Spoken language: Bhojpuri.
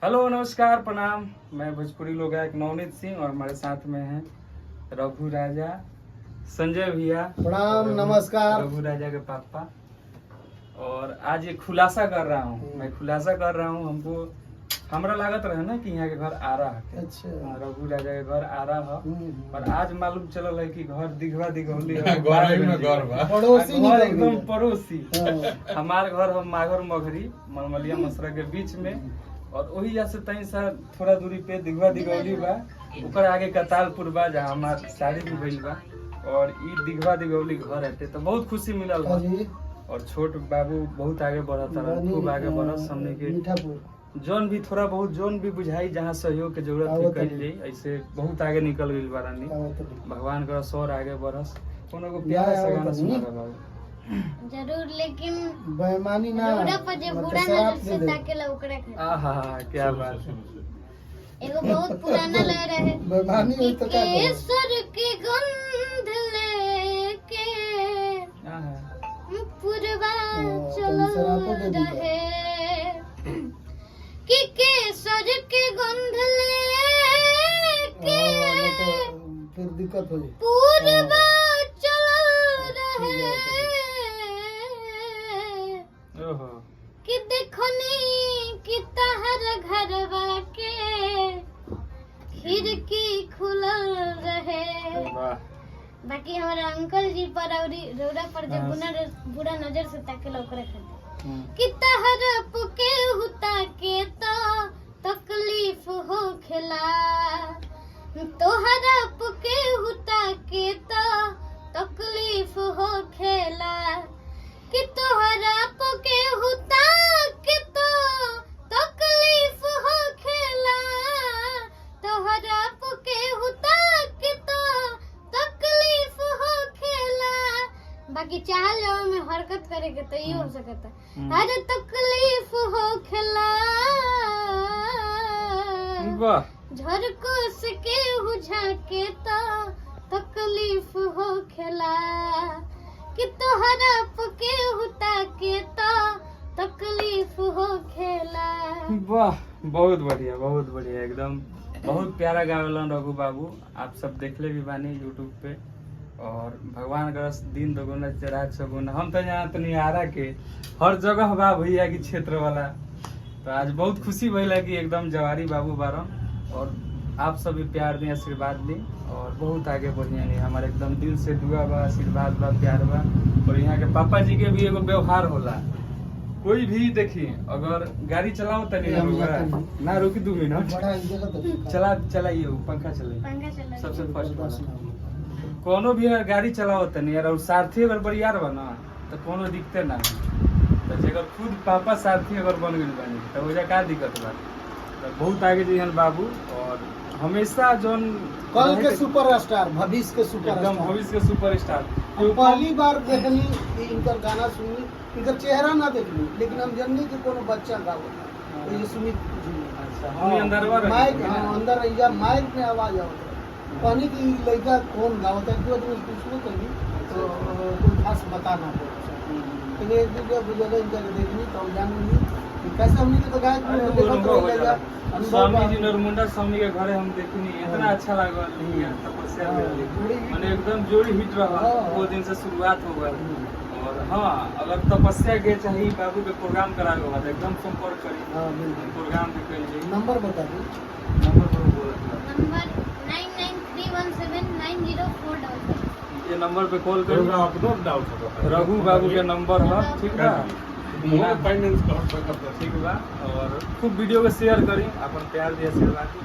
हेलो नमस्कार प्रणाम। मैं भोजपुरी लोग गायक नवनीत सिंह और हमारे साथ में हैं रघु राजा, संजय भैया। प्रणाम नमस्कार। रघु राजा के पापा। और आज ये खुलासा कर रहा हूँ, मैं खुलासा कर रहा हूँ। हमको हमरा लागत रहे ना कि यहाँ के घर आ रहा है। अच्छा। रघु राजा के घर आ रहा है और आज मालूम चलल है कि घर दिखवा दिखौली पड़ोसी घर एकदम पड़ोसी। हमार घर हम माघर मघरी मलमलिया मसरा के बीच में, और वही जहाँ से तई सा थोड़ा दूरी पे दिखवा दिगौली बा। ऊपर आगे कतालपुर बा जहाँ हमार शादी भी भइल बा, और ई दिखवा दिगौली घर हटे तो बहुत खुशी मिलल बा। और छोट बाबू बहुत आगे बढ़त रहा, खूब आगे बढ़त। हमने के जोन भी थोड़ा बहुत जोन भी बुझाई जहाँ सहयोग के जरूरत है कइल जाई, ऐसे बहुत आगे निकल गइल बारानी। भगवान का सौर आगे बढ़स। कोनो को प्यारा से गाना सुना बाबू जरूर, लेकिन बेईमानी ना रोड़ा पर जे बुरा नजर से ताकेला ओकरा के। आहा क्या बात है। एगो बहुत पुराना लहर है बेईमानी हो तो क्या करें? केसर के गंध लेके पुरवा चलल रहे, कि केसर के गंध लेके फिर दिक्कत हो जाए। पुरवा चलल रहे, कि देखनी कि तहर घरवा के खिड़की खुलल रहे। बाकी हमारे अंकल जी पर और रोड़ा पर जब बुरा नजर से ताके ओकरे खातिर कि तहर पुके हुता के तो तकलीफ हो खेला, तोहरा पुके हुता के तो तकलीफ हो खेला, कि तोहरा पुके हुता के तो तकलीफ हो खेला, तोहरा पुके हुता के तो तकलीफ हो खेला। बाकी चाहल जाओ में हरकत करे के तो ये हो सकता है। अरे तकलीफ हो खेला, झरकोस के हुझा के तो तकलीफ हो खेला, कि तोहरा पके हुता के तो तकलीफ हो खेला। वाह, बहुत बढ़िया एकदम बहुत प्यारा गावेलन रघु बाबू। आप सब देखले भी बानी यूट्यूब पे। और भगवान का दिन दोगुना रात चौगुना। हम तो यहाँ तो निहारा के हर जगह बा भैया की क्षेत्र वाला। तो आज बहुत खुशी भइला कि एकदम जवारी बाबू बारन, और आप सब भी प्यार दी, आशीर्वाद दी, और बहुत आगे बढ़िया नहीं। हमारे एकदम दिल से दुआ बा, आशीर्वाद बा, प्यार बा। और यहाँ के पापा जी के भी एगो व्यवहार होला। कोई भी देखिए अगर गाड़ी चलाओ तनी ना रुकी 2 मिनट चलाइए, पंखा चलाइए सबसे फर्स्ट। कोनो भी अगर गाड़ी चलाओ तनी यार, और सारथी अगर बरियार बना तो कोनो दिक्कत ना है। तो अगर खुद पापा सारथी अगर बन गई बनी तो वजह का दिक्कत बा। तो बहुत आगे जीवन बाबू, और हमेशा जोन कल के सुपरस्टार, भविष्य के एकदम भविष्य के सुपरस्टार। पहली बार देखनी इनकर गाना सुनी, इनकर चेहरा ना देखनी, लेकिन हम जाननी कि कोनो बच्चा गावता तो ये सुनी। अच्छा, हम अंदरवा रहे माइक अंदर रहिया, माइक में आवाज आवता पानी की लड़का कौन गावता है, क्यों तुम पूछो कभी तो कोई खास बताना पड़ता। तो एक दूसरे बुजुर्ग इनकर देखनी तो हम जाननी कि कैसे हमने तो गायक स्वामी जी नरमुंडा स्वामी के घरे हम देखनी, इतना अच्छा लगा। तपस्या मैंने एकदम जोड़ी हिट रहा, वो दिन से शुरुआत हो गया। और हाँ, अगर तपस्या के चाहिए बाबू के प्रोग्राम कराए होगा तो एकदम संपर्क करिए, प्रोग्राम भी करिए। नंबर बता दी। नंबर बोलो। नंबर 9931790455। ये नंबर पे कॉल करिए। रघु बाबू के नंबर है, ठीक है। ठीक बा। और खूब वीडियो को शेयर करी, अपन प्यार दिया, आशीर्वाद दी।